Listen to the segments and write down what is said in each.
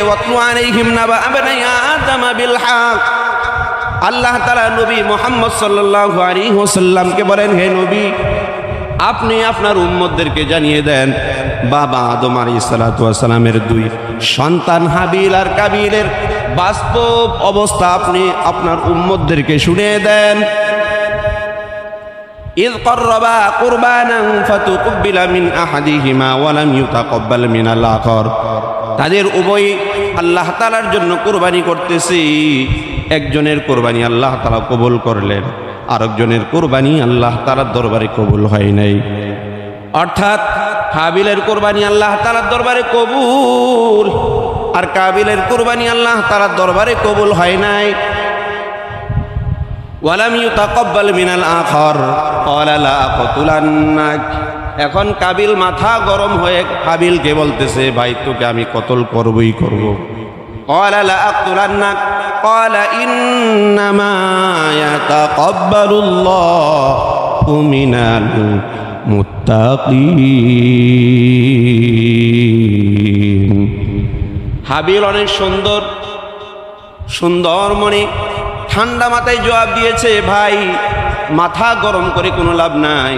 ওয়াতলু আলাইহিম নাবা আবনাই আদম বিল হক। আল্লাহ তাআলা নবী মুহাম্মদ সাল্লাল্লাহু আলাইহি ওয়াসাল্লামকে বলেন, হে নবী, আপনি আপনার উম্মতদেরকে জানিয়ে দেন বাবা আদম আলাইহিস সালাতু ওয়াস সালামের দুই সন্তান হাবিল আর কাবিলের বাস্তব অবস্থা আপনি আপনার উম্মতদেরকে শুনিয়ে দেন। إذ قربا قربانا فتقبل من أحدهما ولم يتقبل من الآخر। তাদের উভয় আল্লাহ তাআলার জন্য কুরবানি করতেছে, একজনের কুরবানি আল্লাহ তাআলা কবুল করলেন, আরেকজনের কুরবানি আল্লাহ তাআলার দরবারে কবুল হয় নাই। অর্থাৎ হাবিলের কুরবানি আল্লাহ তাআলার দরবারে কবুল, আর কাবিলের কুরবানি আল্লাহ তাআলার দরবারে কবুল হয় নাই। ওয়ালাম ইউতাকাব্বাল মিনাল আখার ক্বালা লা আqতুলান্নাক। এখন কাবিল মাথা গরম হয়ে হাবিলকে বলতেছে, ভাই তোকে আমি কতল করবই করব। ক্বালা লা আqতুলান্নাক ক্বালা ইন্নামা ইয়াতাকাব্বালুল্লাহু মিনাল মুত্তাকিন। হাবিল অনেক সুন্দর মনে ঠান্ডা মাথায় জবাব দিয়েছে, ভাই মাথা গরম করে কোনো লাভ নাই।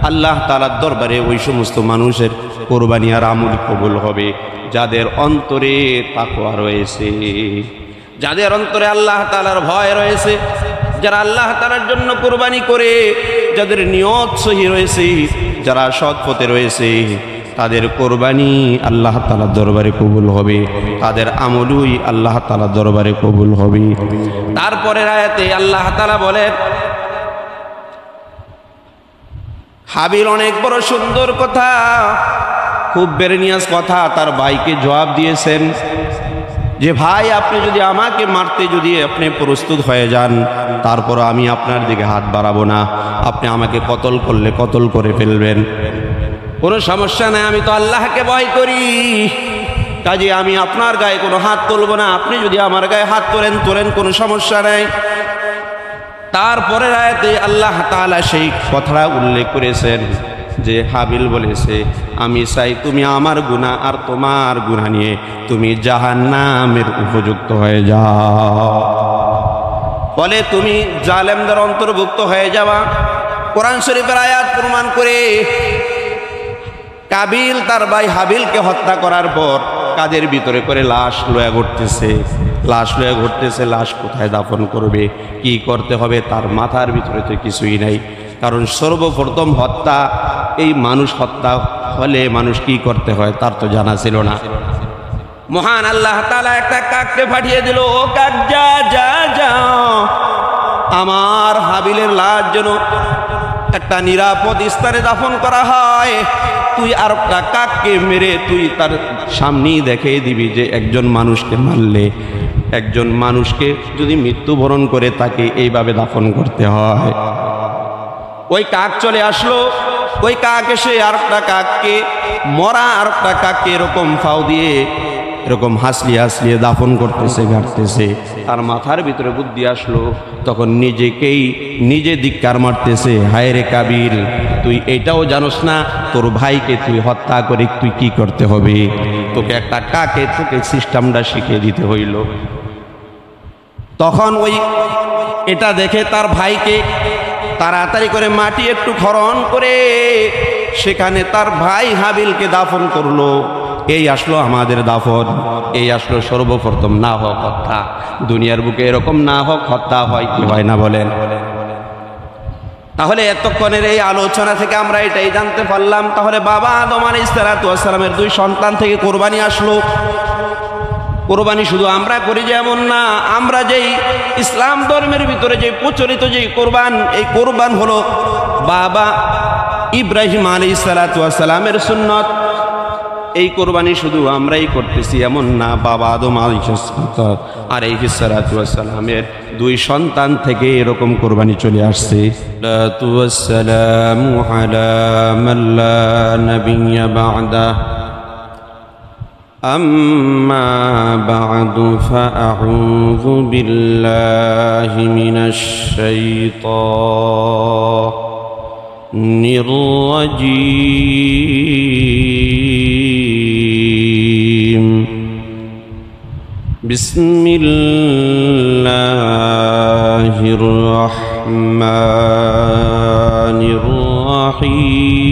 আল্লাহ তাআলার দরবারে ওই সমস্ত মানুষের কোরবানি আর আমল কবুল হবে যাদের অন্তরে তাকওয়া রয়েছে, যাদের অন্তরে আল্লাহ তাআলার ভয় রয়েছে, যারা আল্লাহ তাআলার জন্য কোরবানি করে, যাদের নিয়ত সহি রয়েছে, যারা সৎ পথে রয়েছে, তাদের কোরবানি আল্লাহ তাআলার দরবারে কবুল হবে, তাদের আমলই আল্লাহ তাআলার দরবারে কবুল হবে। তারপরের আয়াতে আল্লাহ তাআলা বলেন, হাবিল অনেক বড় সুন্দর কথা, খুব বেরেনিয়াস কথা তার ভাইকে জবাব দিয়েছেন যে, ভাই আপনি যদি আমাকে মারতে যদি আপনি প্রস্তুত হয়ে যান, তারপর আমি আপনার দিকে হাত বাড়াবো না, আপনি আমাকে কতল করলে কতল করে ফেলবেন, কোনো সমস্যা নাই, আমি তো আল্লাহকে ভয় করি, কাজে আমি আপনার গায়ে কোনো হাত তুলব না, আপনি যদি আমার গায়ে হাত তোলেন কোনো সমস্যা নাই। তারপরের আয়াতে আল্লাহ তাআলা সেই কথাটা উল্লেখ করেছেন যে হাবিল বলেছে, আমি চাই তুমি আমার গুনাহ আর তোমার গুনাহ নিয়ে তুমি জাহান্নামের উপযুক্ত হয়ে যাও, বলে তুমি জালেমদের অন্তর্ভুক্ত হয়ে যাওয়া। কোরআন শরীফের আয়াত প্রমাণ করে কাবিল তার ভাই হাবিলকে হত্যা করার পর কাদের ভিতরে করে লাশ লয়ে ঘুরতেছে, লাশ কোথায় দাফন করবে, কি করতে হবে, তার মাথার ভিতরে তো কিছুই নাই। কারণ সর্বপ্রথম হত্যা, এই মানুষ হত্যা হলে মানুষ কি করতে হয় তার তো জানা ছিল না। মহান আল্লাহ তাআলা একটা কাককে পাঠিয়ে দিল, ও কাক যাও আমার হাবিলের লাশ যেন একটা নিরাপদ স্থানে দাফন করা হয়। তুই আর একটা কাককে মেরে তুই তার সামনেই দেখিয়ে দিবি যে একজন মানুষকে মারলে, একজন মানুষকে যদি মৃত্যুবরণ করে তাকে এইভাবে দাফন করতে হয়। ওই কাক চলে আসলো, ওই কাক এসে আর একটা কাককে, মরা আর একটা কাককে এরকম ফাও দিয়ে এরকম হাসলিয়ে দাফন করতেছে, গাড়তেছে। তার মাথার ভিতরে বুদ্ধি আসলো, তখন নিজে ধিক্কার মারতেছে, হায় রে কাবিল, তুই এটাও জানোস না তোর ভাইকে তুই হত্যা করে তুই কি করতে হবে, তোকে একটা কাকে তোকে সিস্টেমটা শিখিয়ে দিতে হইল। তখন ওই এটা দেখে তার ভাইকে তাড়াতাড়ি করে মাটি একটু খনন করে সেখানে তার ভাই হাবিলকে দাফন করলো। এই আসলো আমাদের দাফন, এই আসলো সর্বপ্রথম না হোক হত্যা। দুনিয়ার বুকে এরকম না হোক হত্যা হয় কি হয় না বলেন? তাহলে এতক্ষণের এই আলোচনা থেকে আমরা এটাই জানতে পারলাম, তাহলে বাবা আদম আলাইহিস সালাতু ওয়াস সালামের দুই সন্তান থেকে কোরবানি আসলো। কোরবানি শুধু আমরা করি যেমন না, আমরা যেই ইসলাম ধর্মের ভিতরে যে প্রচলিত যে কোরবান, এই কোরবান হলো বাবা ইব্রাহিম আলাইহিস সালাতু ওয়াস সালামের সুন্নত। এই কোরবানি শুধু আমরাই করতেছি এমন না, বাবা আদম আলাইহিস সালাতু ওয়াস সালামের দুই সন্তান থেকে এরকম কোরবানি চলে আসছে। সালাতু ওয়াস সালামু আলা মান লা নাবিয়্যা বা'দা আম্মা বা'দু ফাআউযু বিল্লাহি মিনাশ শাইতানির রাজীম। بسم الله الرحمن الرحيم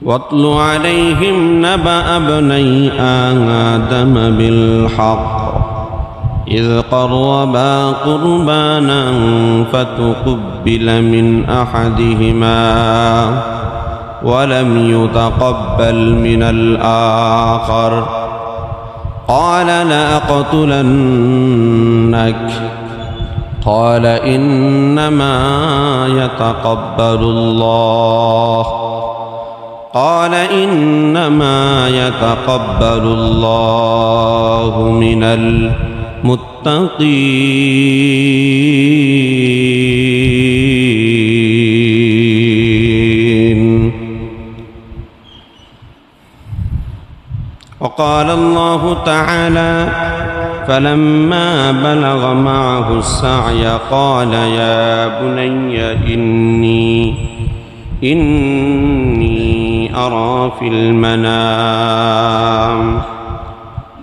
واتل عليهم نبأ ابني آدم بالحق إذ قربا قربانا فتقبل من أحدهما ولم يتقبل من الآخر قال لأقتلنك قال إنما يتقبل الله من المتقين. وقال الله تعالى فلما بلغ معه السعي قال يا بني إني أرى في المنام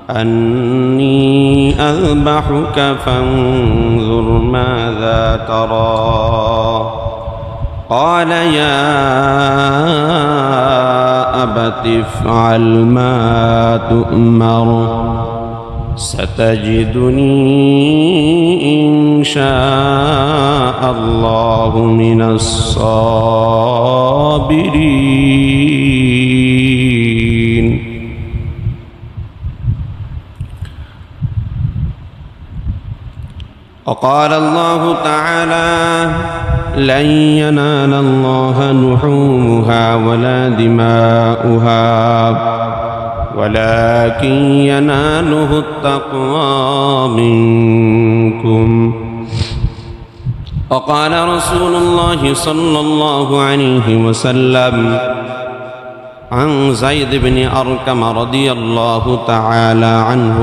أني أذبحك فانظر ماذا ترى قال يا أبت افعل ما تؤمر ستجدني إن شاء الله من الصابرين. وقال الله تعالى لن ينال الله لحومها ولا دماؤها ولكن يناله التقوى منكم. وقال رسول الله صلى الله عليه وسلم عن زيد بن أركم رضي الله تعالى عنه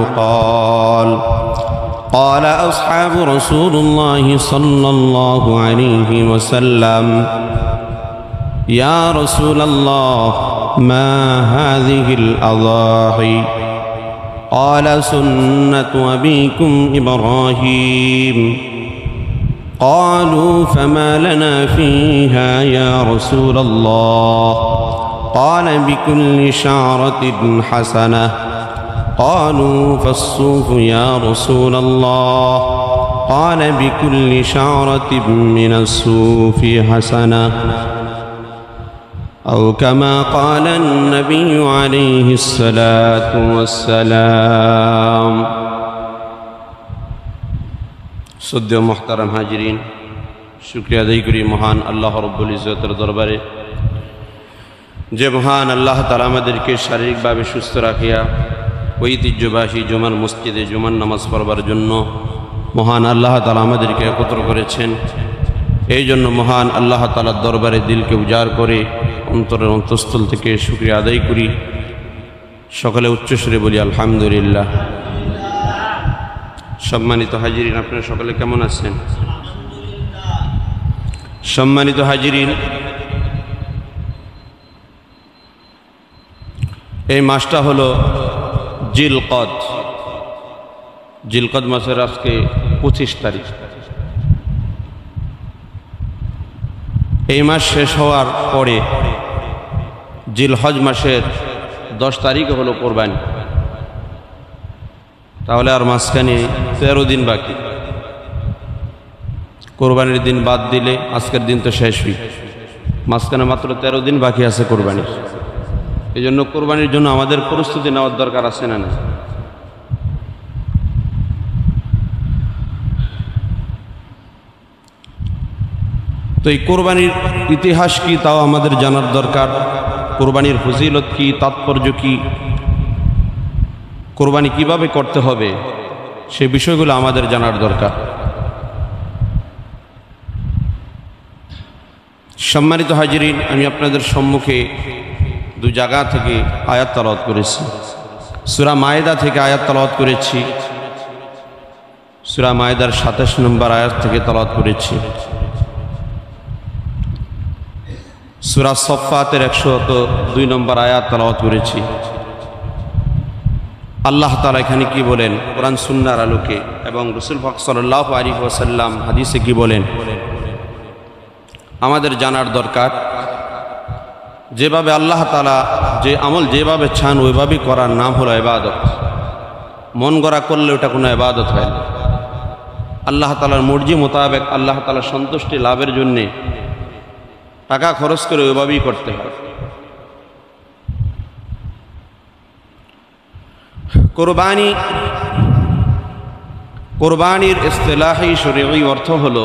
قال أصحاب رسول الله صلى الله عليه وسلم يا رسول الله ما هذه الأضاحي قال سنة أبيكم إبراهيم قالوا فما لنا فيها يا رسول الله قال بكل شعرة حسنة قالوا فالصوف يا رسول الله قال بكل شعرة من الصوف حسنة أو كما قال النبي عليه الصلاة والسلام. سد محترم হাজিরিন, শুকরিয়া আদায় করি মহান আল্লাহ রব্বুল ইজ্জতের দরবারে, যে মহান আল্লাহ তাআলা আমাদেরকে শারীরিকভাবে সুস্থ রাখিয়া ঐতিহ্যবাহী জুমার মসজিদে জুমার নামাজ পড়বার জন্য মহান আল্লাহ তাআলা আমাদেরকে একত্র করেছেন। এই জন্য মহান আল্লাহ তাআলার দরবারে দিলকে উজাড় করে অন্তরের অন্তঃস্থল থেকে শুকরিয়া আদায় করি। সকলে উচ্চস্বরে বলি আলহামদুলিল্লাহ। সম্মানিত হাজিরিন, আপনারা সকলে কেমন আছেন? সম্মানিত হাজিরিন, এই মাসটা হলো জিলকদ মাসের আজকে 25 তারিখ। এই মাস শেষ হওয়ার পরে জিলহজ মাসের 10 তারিখ হলো কোরবানি। তাহলে আর মাঝখানে 13 দিন বাকি। কোরবানির দিন বাদ দিলে আজকের দিন তো শেষই, মাঝখানে মাত্র 13 দিন বাকি আছে কোরবানির। এই জন্য কোরবানির জন্য আমাদের প্রস্তুতি নেওয়ার দরকার আছে না না? তো এই কোরবানির ইতিহাস কি তাও আমাদের জানার দরকার। কোরবানির ফজিলত কি, তাৎপর্য কি, কোরবানি কিভাবে করতে হবে, সে বিষয়গুলো আমাদের জানার দরকার। সম্মানিত হাজিরিন, আমি আপনাদের সম্মুখে দু জায়গা থেকে আয়াত তেলাওয়াত করেছি। সূরা মায়েদা থেকে আয়াত তেলাওয়াত করেছি, সূরা মায়েদার 27 নম্বর আয়াত থেকে তেলাওয়াত করেছি। সূরা সফফাতের 102 নম্বর আয়াত তেলাওয়াত করেছি। আল্লাহ তাআলা এখানে কি বলেন কোরআন সুন্নাহর আলোকে, এবং রাসূল পাক সাল্লাল্লাহু আলাইহি ওয়াসাল্লাম হাদিসে কি বলেন আমাদের জানার দরকার। যেভাবে আল্লাহ তাআলা যে আমল যেভাবে চান ওইভাবেই করার নাম হলো ইবাদত। মন গড়া করলে ওটা কোনো ইবাদত হয় না। আল্লাহ তাআলার মর্জি মোতাবেক আল্লাহ তাআলার সন্তুষ্টি লাভের জন্যে টাকা খরচ করে ওইভাবেই করতে হয়। কোরবানির ইসতিলাহি শরঈ অর্থ হলো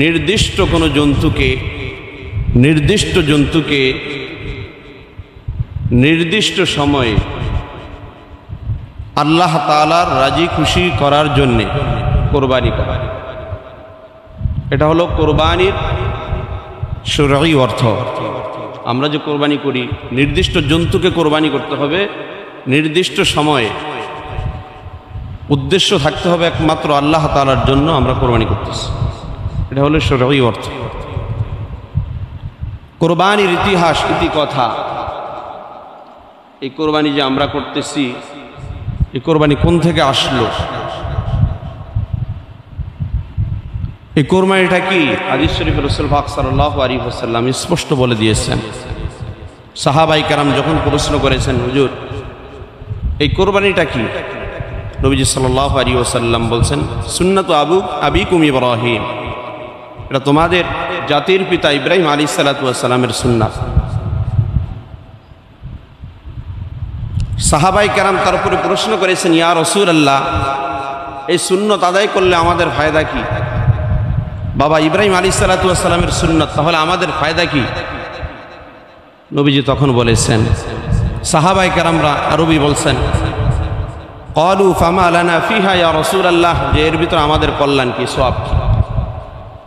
নির্দিষ্ট কোনো জন্তুকে নির্দিষ্ট সময়ে আল্লাহ তাআলার রাজি খুশি করার জন্যে কোরবানি করা। এটা হলো কোরবানির শরঈ অর্থ। আমরা যে কোরবানি করি নির্দিষ্ট জন্তুকে কোরবানি করতে হবে, নির্দিষ্ট সময়ে, উদ্দেশ্য থাকতে হবে একমাত্র আল্লাহ তাআলার জন্য আমরা কোরবানি করতেছি। এটা হলো শরঈ অর্থ। কোরবানির ইতিহাস ইতিকথা, এই কোরবানি যে আমরা করতেছি এই কোরবানি কোন থেকে আসলো, এই কোরবানিটা কি? হাদিস শরীফে রাসূল পাক সাল্লাল্লাহু আলাইহি ওয়াসাল্লাম স্পষ্ট বলে দিয়েছেন। সাহাবায়ে কেরাম যখন প্রশ্ন করেছেন হুজুর এই কোরবানিটা কি, নবীজি সাল্লাল্লাহু আলাইহি ওয়াসাল্লাম বলছেন সুন্নাতু আবিকুম ইব্রাহিম, এটা তোমাদের জাতির পিতা ইব্রাহিম আলাইহিস সালাতু ওয়াস সালামের সুন্নাত। সাহাবায়ে কেরাম তার উপরে প্রশ্ন করেছেন ইয়া রাসূলুল্লাহ এই সুন্নত আদায় করলে আমাদের ফায়দা কি? বাবা ইব্রাহিম আলাইহিস সালাতু ওয়াস সালামের সুন্নাত, তাহলে আমাদের ফায়দা কি? নবীজি তখন বলেছেন, সাহাবায়ে কেরামরা আরবি বলছেন ক্বালু ফামা লানা ফিহা ইয়া রাসূলুল্লাহ, যে এর ভিতরে আমাদের কল্যাণ কি, সওয়াব কি?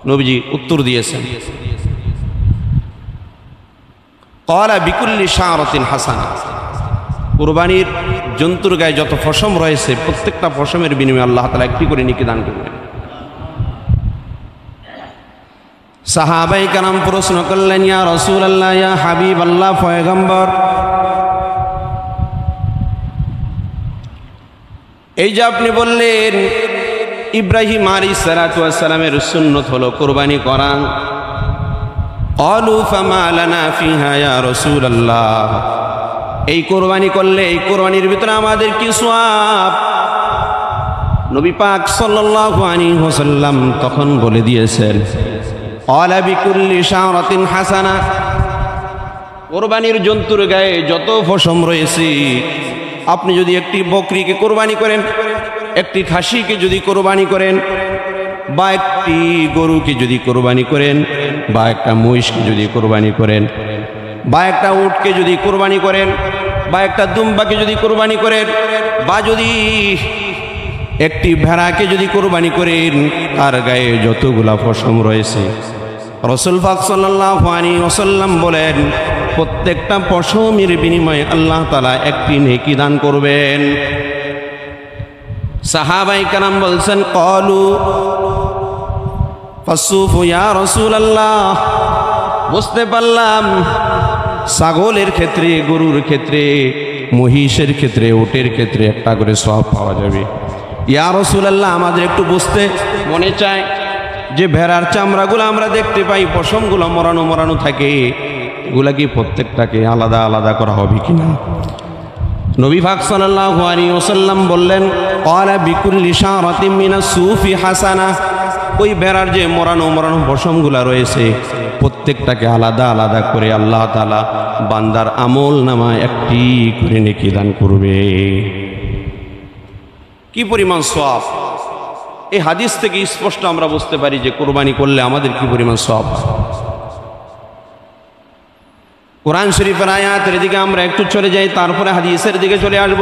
নবীজি উত্তর দিয়েছেন ক্বালা বিকুল্লি শাআরাতিন হাসানা, কুরবানির জন্তুর গায়ে যত পশম রয়েছে প্রত্যেকটা পশমের বিনিময়ে আল্লাহ তাআলা একটি করে নেকি দান করবেন। সাহাবায়ে কেরাম প্রশ্ন করলেন ইয়া রাসূলুল্লাহ ইয়া হাবিবাল্লাহ, পয়গম্বর এই যে আপনি বললেন ইব্রাহিম আলাইহিস সালাতু ওয়াস সালামের সুন্নাত হলো কুরবানি করা, ক্বালু ফামা লানা ফিহা ইয়া রাসূলুল্লাহ, এই কুরবানি করলে এই কুরবানির ভিতরে আমাদের কি সওয়াব? নবী পাক সাল্লাল্লাহু আলাইহি ওয়াসাল্লাম তখন বলে দিয়েছেন ক্বালা বিকুল্লি শাআরাতিন হাসানা, কুরবানির জন্তুর গায়ে যত পশম রয়েছে আপনি যদি একটি বকরিকে কোরবানি করেন, একটি খাসিকে যদি কোরবানি করেন, বা একটি গরুকে যদি কোরবানি করেন, বা একটা মহিষকে যদি কোরবানি করেন, বা একটা উটকে যদি কোরবানি করেন, বা একটা দুম্বাকে যদি কোরবানি করেন, বা যদি একটি ভেড়াকে যদি কোরবানি করেন, তার গায়ে যতগুলা পশম রয়েছে রাসূল পাক সাল্লাল্লাহু আলাইহি ওয়াসাল্লাম বলেন প্রত্যেকটা পশমের বিনিময়ে আল্লাহ তাআলা একটি নেকি দান করবেন। সাহাবায়ে কেরাম বলছেন ক্বালু ফাসুফু ইয়া রাসূলুল্লাহ, বুঝতে পারলাম ছাগলের ক্ষেত্রে, গরুর ক্ষেত্রে, মহিষের ক্ষেত্রে, উটের ক্ষেত্রে একটা করে সওয়াব পাওয়া যাবে। ইয়া রাসূলুল্লাহ আমাদের একটু বুঝতে মনে চায় যে ভেড়ার চামড়াগুলো আমরা দেখতে পাই পশমগুলো মরানো মরানো থাকে, এগুলা কি প্রত্যেকটাকে আলাদা আলাদা করা হবে কিনা? নবী পাক সাল্লাল্লাহু আলাইহি ওয়াসাল্লাম বললেন ক্বালা বিকুল্লি শাআরাতিন মিনাস সুফি হাসানা, ওই ভেড়ার যে মরানো মরানো পশমগুলা রয়েছে প্রত্যেকটাকে আলাদা আলাদা করে আল্লাহ তাআলা বান্দার আমল নামায় একটি করে নেকি দান করবে। কি পরিমাণ সওয়াব! এই হাদিস থেকে স্পষ্ট আমরা বুঝতে পারি যে কোরবানি করলে আমাদের কি পরিমাণ সওয়াব। কোরআন শরীফের আয়াতের দিকে আমরা একটু চলে যাই, তারপরে হাদিসের দিকে চলে আসব।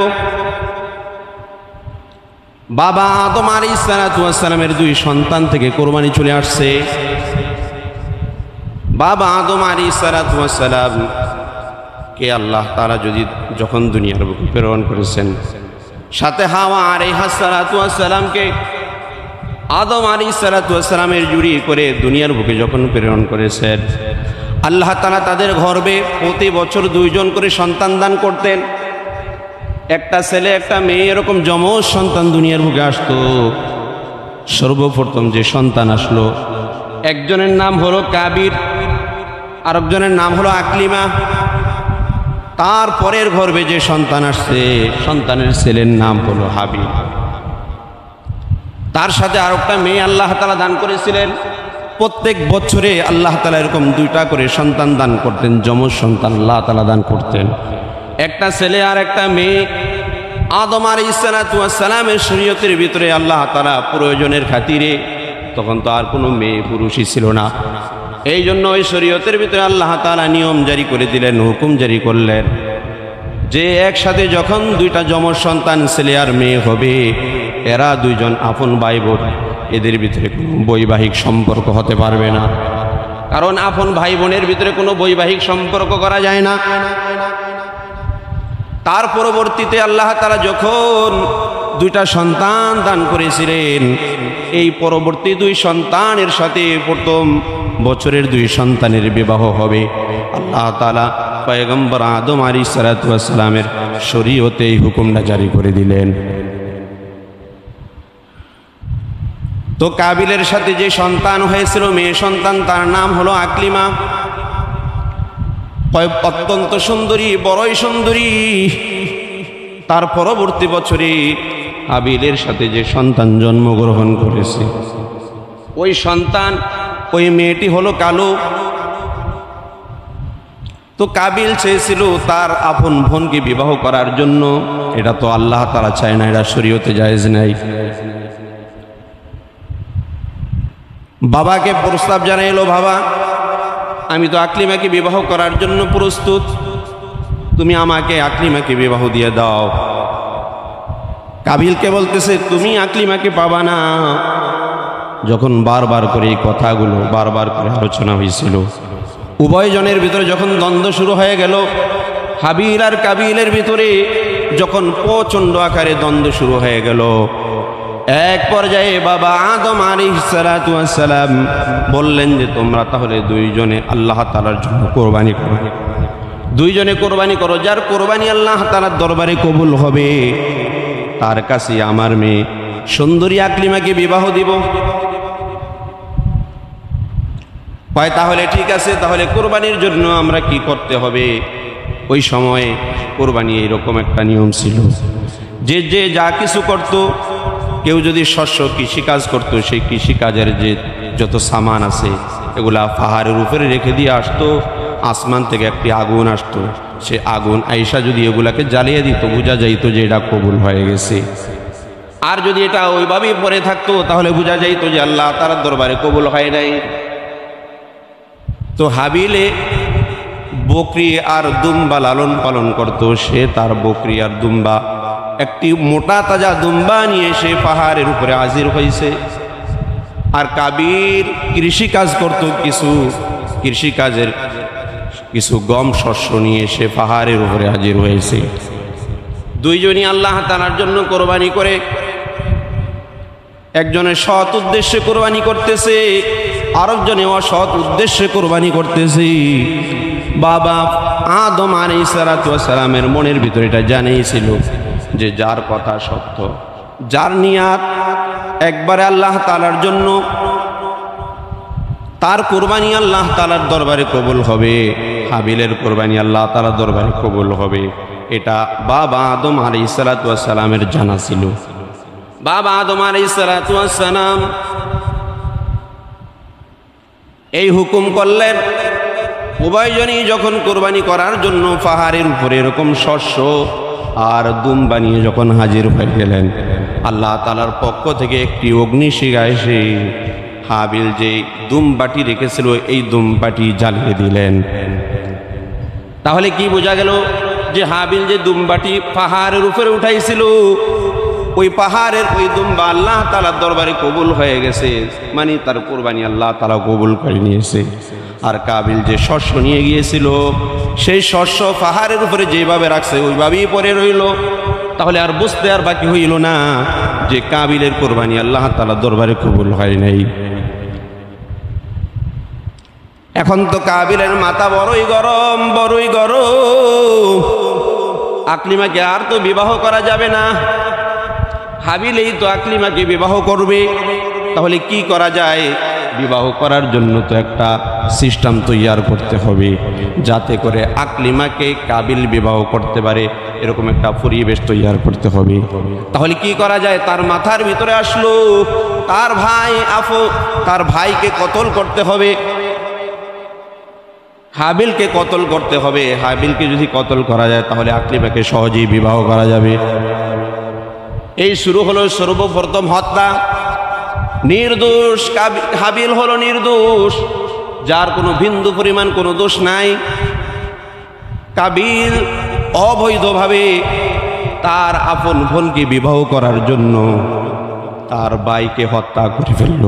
বাবা আদম আলাইহিস সালাতু ওয়াস সালামের দুই সন্তান থেকে কোরবানি চলে আসছে। বাবা আদম আলাইহিস সালাতু ওয়াস সালাম কে আল্লাহ তাআলা যখন দুনিয়ার বুকে প্রেরণ করেছেন, সাথে হাওয়া আলাইহাস সালাতু ওয়াস সালামকে আদম আলাইহিসসালামের জুড়ি করে দুনিয়ার বুকে যখন প্রেরণ করেছেন, আল্লাহ তাআলা তাদের গর্ভে প্রতি বছর 2 জন করে সন্তান দান করতেন। একটা ছেলে একটা মেয়ে, এরকম যমজ সন্তান দুনিয়ার বুকে আসতো। সর্বপ্রথম যে সন্তান আসলো, একজনের নাম হলো কাবির, আরেকজনের নাম হলো আকলিমা। তারপরের গর্ভে যে সন্তান আসছে, সন্তানের ছেলের নাম হলো হাবিল। তার সাথে আরেকটা মেয়ে আল্লাহ তাআলা দান করেছিলেন। প্রত্যেক বছরে আল্লাহ তাআলা এরকম 2টা করে সন্তান দান করতেন, যমজ সন্তান আল্লাহ তাআলা দান করতেন, একটা ছেলে আর একটা মেয়ে। আদম আলাইহিসসালামের শরীয়তের ভিতরে আল্লাহ তাআলা প্রয়োজনের খাতিরে, তখন তো আর কোনো মেয়ে পুরুষই ছিল না, এই জন্য ওই শরীয়তের ভিতরে আল্লাহ তাআলা নিয়ম জারি করে দিলেন, হুকুম জারি করলেন যে একসাথে যখন 2টা যমজ সন্তান ছেলে আর মেয়ে হবে, এরা 2 জন আপন ভাই বোন, এদের ভিতরে কোনো বৈবাহিক সম্পর্ক হতে পারবে না। কারণ আপন ভাই বোনের ভিতরে কোনো বৈবাহিক সম্পর্ক করা যায় না। তার পরবর্তীতে আল্লাহ তাআলা যখন 2টা সন্তান দান করেছিলেন, এই পরবর্তী 2 সন্তানের সাথে প্রথম বছরের 2 সন্তানের বিবাহ হবে। আল্লাহ তাআলা পয়গম্বর আদম আলাইহিসসালামের শরীয়তে এই হুকুমটা জারি করে দিলেন। তো কাবিলের সাথে যে সন্তান হয়েছিল মেয়ে সন্তান, তার নাম হলো আকলিমা। অত্যন্ত সুন্দরী, বড়ই সুন্দরী। তার পরবর্তী বছরে হাবিলের সাথে যে সন্তান জন্মগ্রহণ করেছে, ওই সন্তান, ওই মেয়েটি হলো কালো। তো কাবিল চেয়েছিল তার আপন বোনকে বিবাহ করার জন্য, এটা তো আল্লাহ তাআলা চায় না, এটা শরীয়তে জায়েজ নাই। বাবাকে প্রস্তাব জানাইলো, বাবা আমি তো আকলিমাকে বিবাহ করার জন্য প্রস্তুত, তুমি আমাকে আকলিমাকে বিবাহ দিয়ে দাও। কাবিলকে বলতেছে তুমি আকলিমাকে পাবা না। যখন বারবার করে এই কথাগুলো বারবার করে আলোচনা হয়েছিল, উভয়জনের ভিতরে যখন দ্বন্দ্ব শুরু হয়ে গেল, হাবিল আর কাবিলের ভিতরে যখন প্রচণ্ড আকারে দ্বন্দ্ব শুরু হয়ে গেল, এক পর্যায়ে বাবা আদম আলাইহিসসালাম বললেন যে তোমরা তাহলে 2 জনে আল্লাহ তাআলার জন্য কোরবানি করো, 2 জনে কোরবানি করো, যার কোরবানি আল্লাহ তাআলার দরবারে কবুল হবে তার কাছে আমার মেয়ে সুন্দরী আকলিমাকে বিবাহ দিব। হয় তাহলে ঠিক আছে, তাহলে কোরবানির জন্য আমরা কি করতে হবে? ওই সময়ে কোরবানি এইরকম একটা নিয়ম ছিল যে যে যা কিছু করত, কেউ যদি শস্য কৃষিকাজ করতো, সেই কৃষিকাজের যে যত সামান আছে এগুলা পাহাড়ের উপরে রেখে দিয়ে আসতো, আসমান থেকে একটি আগুন আসতো, সে আগুন আইসা যদি এগুলাকে জ্বালিয়ে দিত, বোঝা যাইতো যে এটা কবুল হয়ে গেছে। আর যদি এটা ওইভাবেই পরে থাকতো তাহলে বোঝা যাইতো যে আল্লাহ তার দরবারে কবুল হয় নাই। তো হাবিলে বকরি আর দুম্বা লালন পালন করত, সে তার বকরি আর দুম্বা, একটি মোটা তাজা দুম্বা নিয়ে সে পাহাড়ের উপরে হাজির হয়েছে। আর কাবির কৃষিকাজ করত, কৃষিকাজের কিছু গম শস্য নিয়ে সে পাহাড়ের উপরে হাজির হয়েছে। 2 জনই আল্লাহ তাআলার জন্য কোরবানি করে, একজনের সৎ উদ্দেশ্যে কোরবানি করতেছে, আরেকজনে অসৎ উদ্দেশ্যে কোরবানি করতেছে। বাবা আদম আলাইহিসসালামের মনের ভিতরে এটা জানিয়েছিল যে যার কথা সত্য, যার নিয়াত একবারে আল্লাহ তাআলার জন্য, তার কোরবানি আল্লাহ তাআলার দরবারে কবুল হবে, হাবিলের কোরবানি আল্লাহ তাআলার দরবারে কবুল হবে। এটা বাবা আদম আলাইহিসসালামের জানা ছিল। বাবা আদম আলাইহিসসালাম এই হুকুম করলেন, উভয়জনই যখন কোরবানি করার জন্য পাহাড়ের উপরে এরকম শস্য আর দুম্বা নিয়ে যখন হাজির হয়ে গেলেন, আল্লাহ তাআলার পক্ষ থেকে একটি অগ্নিশিখা এসে হাবিল যে দুম্বাটি রেখেছিল এই দুম্বাটি জ্বালিয়ে দিলেন। তাহলে কি বোঝা গেল যে হাবিল যে দুম্বাটি পাহাড়ের উপরে উঠাইছিল, ওই পাহাড়ের ওই দুম্বা আল্লাহ তাআলার দরবারে কবুল হয়ে গেছে, মানে তার কোরবানি আল্লাহ তাআলা কবুল করে নিয়েছে। আর কাবিল যে শস্য নিয়ে গিয়েছিল, সেই শস্য পাহাড়ের উপরে যেভাবে রাখছে ওইভাবেই পড়ে রইল। তাহলে আর বুঝতে আর বাকি হইল না যে কাবিলের কোরবানি আল্লাহ তাআলার দরবারে কবুল হয় নাই। এখন তো কাবিলের মাথা বড়ই গরম, বড়ই গরম। আকলিমাকে আর তো বিবাহ করা যাবে না, হাবিলেই তো আকলিমাকে বিবাহ করবে। তাহলে কি করা যায়? বিবাহ করার জন্য তো একটা সিস্টেম তৈরি করতে হবে, যাতে করে আকলিমাকে কাবিল বিবাহ করতে পারে, এরকম একটা পরিবেশ তৈরি করতে হবে। তাহলে কি করা যায়? তার মাথার ভিতরে আসলো তার ভাই তার ভাইকে কতল করতে হবে, হাবিলকে কতল করতে হবে। হাবিলকে যদি কতল করা যায় তাহলে আকলিমাকে সহজেই বিবাহ করা যাবে। এই শুরু হলো সর্বপ্রথম হত্যা। নির্দোষ হাবিল হলো নির্দোষ, যার কোনো বিন্দু পরিমাণ কোনো দোষ নাই। কাবিল অবৈধভাবে তার আপন বোনকে বিবাহ করার জন্য তার ভাইকে হত্যা করে ফেলল।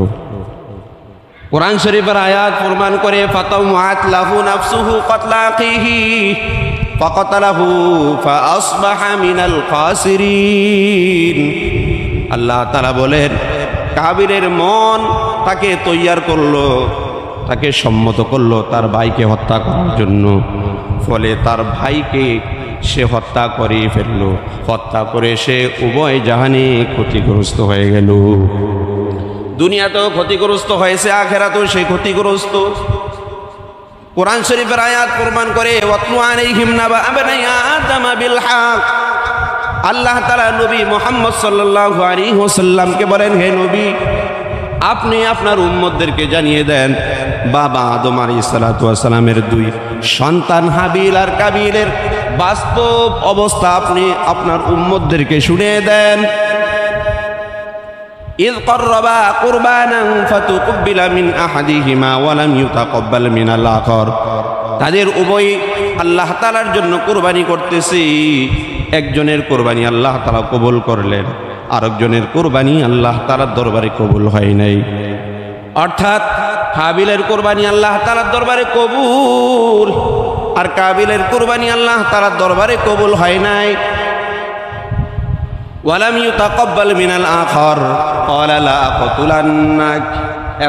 কোরআন শরীফের আয়াত প্রমাণ করে ফাতাওয়াত লাহু নাফসুহু ক্বাতলা আখিহি ফাকাতালাহু ফাআসবাহা মিনাল খাসিরিন। আল্লাহ তাআলা বলেন, কাবিলের মন তাকে তৈয়ার করলো, তাকে সম্মত করলো তার ভাইকে হত্যা করার জন্য। ফলে তার ভাইকে সে হত্যা করে ফেললো। হত্যা করে সে উভয় জাহানে ক্ষতিগ্রস্ত হয়ে গেল। দুনিয়াতেও ক্ষতিগ্রস্ত হয়েছে, আখিরাতেও সে ক্ষতিগ্রস্ত। কোরআন শরীফের আয়াত প্রমাণ করে ওয়াতলু আলাইহিম নাবা আবনাই আদম বিল হক। আল্লাহ তাআলা নবী মুহাম্মদ সাল্লাল্লাহু আলাইহি ওয়াসাল্লামকে বলেন, হে নবী, আপনি আপনার উম্মতদেরকে জানিয়ে দেন বাবা আদম আলাইহিস সালাতু ওয়াস সালামের দুই সন্তান হাবিল আর কাবিলের বাস্তব অবস্থা আপনি আপনার উম্মতদেরকে শুনিয়ে দেন। إذ قربا قربانا فتقبل من أحدهما ولم يتقبل من الآخر। তাদের উভয় আল্লাহ তাআলার জন্য কুরবানি করতেছি, একজনের কুরবানি আল্লাহ তাআলা কবুল করলেন, আরেকজনের কুরবানি আল্লাহ তাআলার দরবারে কবুল হয় নাই। অর্থাৎ হাবিলের কুরবানি আল্লাহ তাআলার দরবারে কবুল, আর কাবিলের কুরবানি আল্লাহ তাআলার দরবারে কবুল হয় নাই। ওয়ালাম ইউতাকাব্বাল মিনাল আখার ক্বালা লা আকতুলান্নাক।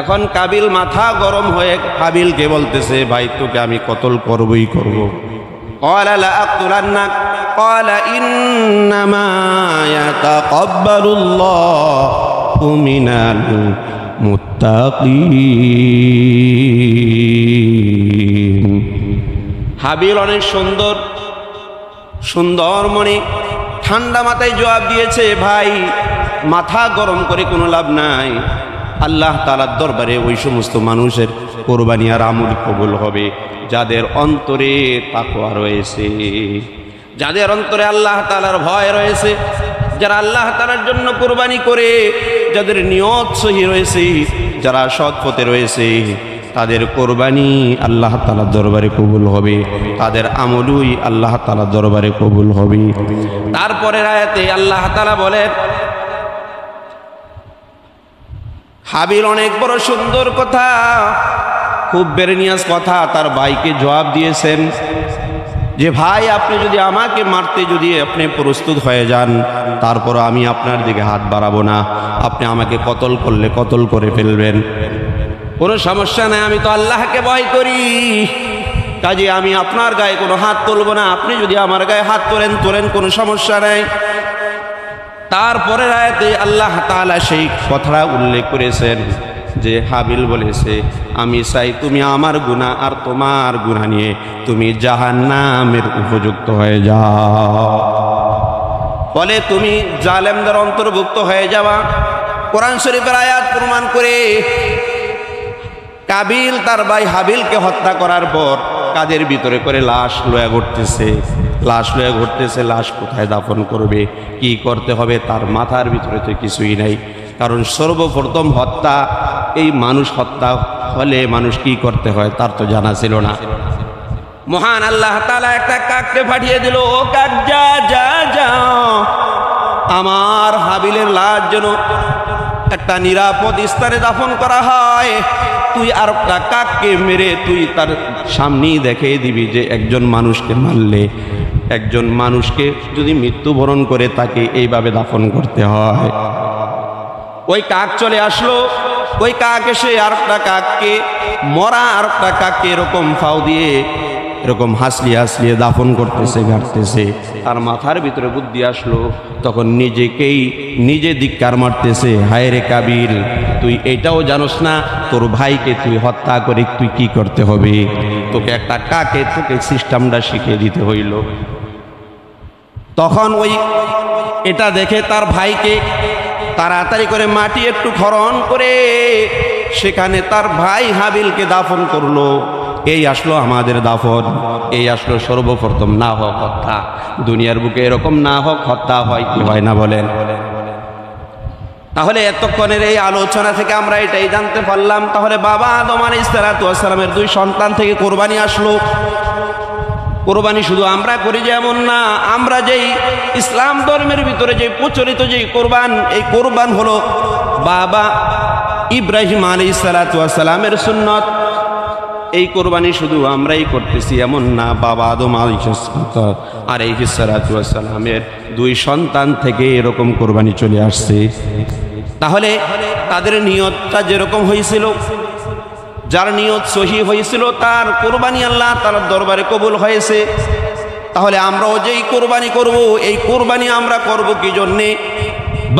এখন কাবিল মাথা গরম হয়ে হাবিলকে বলতেছে, ভাই তোকে আমি কতল করবই করব। ক্বালা লা আকতুলান্নাক ক্বালা ইন্নামা ইয়াতাকাব্বালুল্লাহু মিনাল মুত্তাকিন। হাবিল অনেক সুন্দর মনে ঠান্ডা মাথায় জবাব দিয়েছে, ভাই মাথা গরম করে কোনো লাভ নাই। আল্লাহ তাআলার দরবারে ওই সমস্ত মানুষের কোরবানি আর আমল কবুল হবে যাদের অন্তরে তাকওয়া রয়েছে, যাদের অন্তরে আল্লাহ তাআলার ভয় রয়েছে, যারা আল্লাহ তাআলার জন্য কোরবানি করে, যাদের নিয়ত সহি রয়েছে, যারা সৎ পথে রয়েছে, তাদের কোরবানি আল্লাহ তাআলার দরবারে কবুল হবে, তাদের আমলই আল্লাহ তাআলার দরবারে কবুল হবে। তারপরের আয়াতে আল্লাহ তাআলা বলেন, হাবিল অনেক বড় সুন্দর কথা, খুব বেরেনিয়াস কথা তার ভাইকে জবাব দিয়েছেন যে, ভাই আপনি যদি আমাকে মারতে যদি আপনি প্রস্তুত হয়ে যান, তারপর আমি আপনার দিকে হাত বাড়াবো না। আপনি আমাকে কতল করলে কতল করে ফেলবেন, কোনো সমস্যা নাই, আমি তো আল্লাহকে ভয় করি, কাজে আমি আপনার গায়ে কোনো হাত তুলব না। আপনি যদি আমার গায়ে হাত তোলেন কোনো সমস্যা নাই। তারপরের আয়াতে আল্লাহ তাআলা সেই কথাটা উল্লেখ করেছেন যে হাবিল বলেছে, আমি চাই তুমি আমার গুনাহ আর তোমার গুনাহ নিয়ে তুমি জাহান্নামের উপযুক্ত হয়ে যাও, ফলে তুমি জালেমদের অন্তর্ভুক্ত হয়ে যাওয়া। কোরআন শরীফের আয়াত প্রমাণ করে কাবিল তার ভাই হাবিলকে হত্যা করার পর কাদের ভিতরে করে লাশ লয়ে ঘুরতেছে, লাশ কোথায় দাফন করবে, কি করতে হবে, তার মাথার ভিতরে তো কিছুই নাই। কারণ সর্বপ্রথম হত্যা, এই মানুষ হত্যা হলে মানুষ কি করতে হয় তার তো জানা ছিল না। মহান আল্লাহ তাআলা একটা কাককে পাঠিয়ে দিল, ও কাক যা আমার হাবিলের লাশ যেন একটা নিরাপদ স্থানে দাফন করা হয়, তুই আর একটা কাককে মেরে তুই তার সামনেই দেখিয়ে দিবি যে একজন মানুষকে মারলে, একজন মানুষকে যদি মৃত্যুবরণ করে তাকে এইভাবে দাফন করতে হয়। ওই কাক চলে আসলো, ওই কাক এসে আর একটা কাককে, মরা আর একটা কাককে এরকম ফাও দিয়ে এরকম হাসলিয়ে হাসলিয়ে দাফন করতেছে, ঘাটতেছে। আর মাথার ভিতরে বুদ্ধি আসলো, তখন নিজেকেই নিজে ধিক্কার মারতেছে, হায় রে কাবিল, তুই এটাও জানোস না তোর ভাইকে তুই হত্যা করে তুই কি করতে হবে? তোকে একটা কাকে তোকে সিস্টেমটা শিখিয়ে দিতে হইল। তখন ওই এটা দেখে তার ভাইকে তাড়াতাড়ি করে মাটি একটু খনন করে সেখানে তার ভাই হাবিলকে দাফন করলো। এই আসলো আমাদের দাফন, এই আসলো সর্বপ্রথম না হোক হত্যা। দুনিয়ার বুকে এরকম না হোক হত্যা হয় কি হয় না বলেন? তাহলে এতক্ষণের এই আলোচনা থেকে আমরা এটাই জানতে পারলাম, তাহলে বাবা আদম আলাইহিস সালামের 2 সন্তান থেকে কোরবানি আসলো। কোরবানি শুধু আমরা করি যেমন না, আমরা যেই ইসলাম ধর্মের ভিতরে যে প্রচলিত যে কোরবান, এই কোরবান হলো বাবা ইব্রাহিম আলাইহিস সালামের সুন্নত। এই কোরবানি শুধু আমরাই করতেছি এমন না, বাবা আদম আলাইহিস সালামের 2 সন্তান থেকে এরকম কোরবানি চলে আসছে। তাহলে তাদের নিয়তটা যেরকম হয়েছিল, যার নিয়ত সহি হয়েছিল তার কোরবানি আল্লাহ তাআলার দরবারে কবুল হয়েছে। তাহলে আমরাও যেই কোরবানি করব, এই কোরবানি আমরা করব কি জন্যে?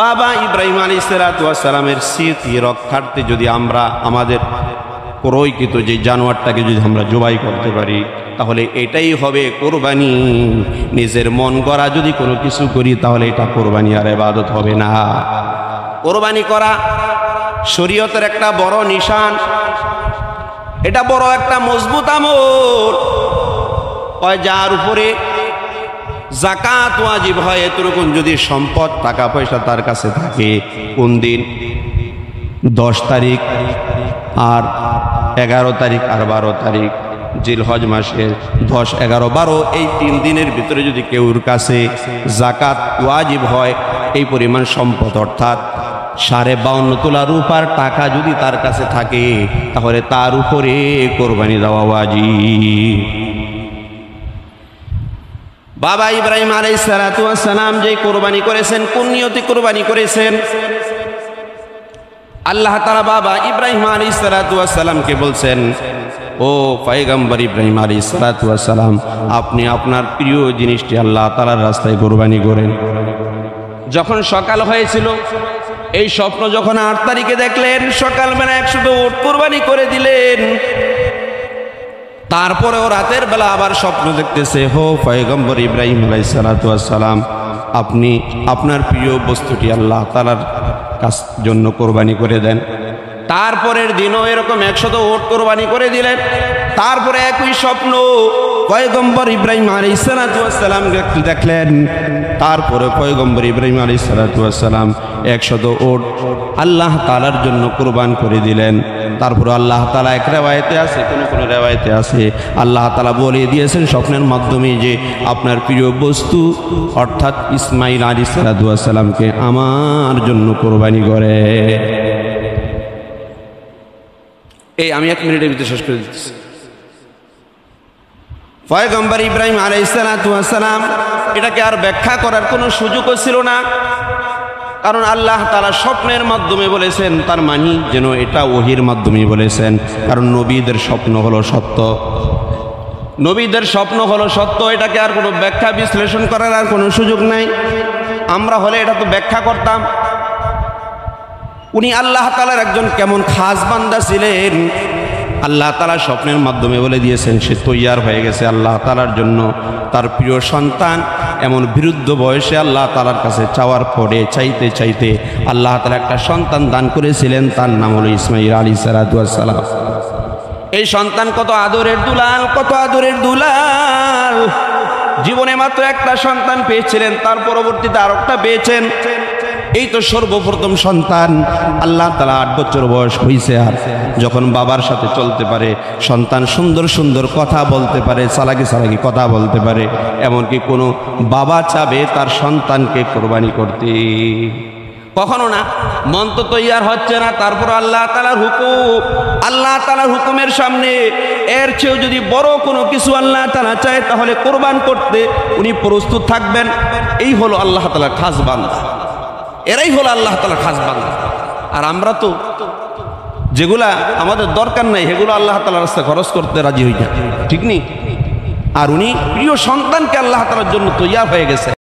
বাবা ইব্রাহিম আলাইহিস সালামের স্মৃতি রক্ষার্থে যদি আমরা আমাদের ক্রয়কৃত যে জানোয়ারটাকে যদি আমরা জবাই করতে পারি, তাহলে এটাই হবে কোরবানি। নিজের মন গড়া যদি কোনো কিছু করি তাহলে এটা কোরবানি আর ইবাদত হবে না। কোরবানি করা শরীয়তের একটা বড় নিশান, এটা বড় একটা মজবুত আমল। যার উপরে যাকাত ওয়াজিব হয়, এতরকম যদি সম্পদ টাকা পয়সা তার কাছে থাকে, কোন দিন 10 তারিখ আর 11 তারিখ আর 12 তারিখ জিলহজ মাসের 10, 11, 12 এই 3 দিনের ভিতরে যদি কেউর কাছে যাকাত ওয়াজিব হয়, এই পরিমাণ সম্পদ অর্থাৎ 52.5 তোলা রূপার টাকা যদি তার কাছে থাকে, তাহলে তার উপরে কোরবানি দেওয়া ওয়াজিব। বাবা ইব্রাহিম আলাইহিস সালাম যে কোরবানি করেছেন, কোন নিয়তে কোরবানি করেছেন? আল্লাহ তাআলা বাবা ইব্রাহিম আলাইহিস সালামকে বলছেন, ও পয়গম্বর ইব্রাহিম আলাইহিস সালাম, আপনি আপনার প্রিয় জিনিসটি আল্লাহ তাআলার রাস্তায় কোরবানি করেন। যখন সকাল হয়েছিল, এই স্বপ্ন যখন 8 তারিখে দেখলেন, সকালবেলা 100 উট কোরবানি করে দিলেন। তারপরেও রাতের বেলা আবার স্বপ্ন দেখতেছে, হো পয়গম্বর ইব্রাহিম আলাইহিস সালাম, আপনি আপনার প্রিয় বস্তুটি আল্লাহ তাআলার জন্য কোরবানি করে দেন। তারপরের দিনও এরকম 100 উট কোরবানি করে দিলেন। তারপরে একই স্বপ্ন পয়গম্বর ইব্রাহিম আলাইহিস সালাম দেখলেন। তারপরে পয়গম্বর ইব্রাহিম আলাইহিস সালাম 100 উট আল্লাহ তাআলার জন্য কোরবান করে দিলেন। তারপরে আল্লাহ তাআলা এক রিওয়ায়াতে আছে, কোন রিওয়ায়াতে আছে, আল্লাহ তাআলা বলে দিয়েছেন স্বপ্নের মাধ্যমে যে আপনার প্রিয় বস্তু অর্থাৎ ইসমাইল আলাইহিস সালামকে আমার জন্য কোরবানি করে। এই আমি 1 মিনিটের ভিতরে শেষ করে দিচ্ছি। পয়গম্বর ইব্রাহিম আলাইহিস সালাম এটাকে আর ব্যাখ্যা করার কোনো সুযোগও ছিল না, কারণ আল্লাহ তাআলা স্বপ্নের মাধ্যমে বলেছেন, তার মানে যেন এটা ওহীর মাধ্যমে বলেছেন। কারণ নবীদের স্বপ্ন হলো সত্য, নবীদের স্বপ্ন হলো সত্য, এটাকে আর কোনো ব্যাখ্যা বিশ্লেষণ করার আর কোনো সুযোগ নাই। আমরা হলে এটা তো ব্যাখ্যা করতাম। উনি আল্লাহ তাআলার একজন কেমন খাস বান্দা ছিলেন, আল্লাহ তাআলা স্বপ্নের মাধ্যমে বলে দিয়েছেন সে তৈয়ার হয়ে গেছে আল্লাহ তাআলার জন্য। তার প্রিয় সন্তান এমন বিরুদ্ধ বয়সে আল্লাহ তাআলার কাছে চাওয়ার পরে চাইতে চাইতে আল্লাহ তাআলা একটা সন্তান দান করেছিলেন, তার নাম হলো ইসমাঈল আলাইহিস সালাম। এই সন্তান কত আদরের দুলাল, কত আদরের দুলাল। জীবনে মাত্র একটা সন্তান পেয়েছিলেন, তার পরবর্তীতে আরেকটা পেয়েছেন। এই তো সর্বপ্রথম সন্তান। আল্লাহ তাআলা 8 বছর বয়স হয়েছে, আর যখন বাবার সাথে চলতে পারে, সন্তান সুন্দর সুন্দর কথা বলতে পারে, চালাকি চালাকি কথা বলতে পারে, এমনকি কোনো বাবা চাবে তার সন্তানকে কোরবানি করতে, কখনো না। মন তো তৈয়ার হচ্ছে না, তারপর আল্লাহ তাআলার হুকুম, আল্লাহ তাআলার হুকুমের সামনে এর চেয়েও যদি বড় কোনো কিছু আল্লাহ তাআলা চায় তাহলে কোরবান করতে উনি প্রস্তুত থাকবেন। এই হলো আল্লাহ তাআলার খাস বান্দা, এরাই হলো আল্লাহ তাআলার খাস বান্দা। আর আমরা তো যেগুলা আমাদের দরকার নাই সেগুলো আল্লাহ তাআলার রাস্তায় খরচ করতে রাজি হই না, ঠিক নেই। আর উনি প্রিয় সন্তানকে আল্লাহ তাআলার জন্য তৈয়ার হয়ে গেছে।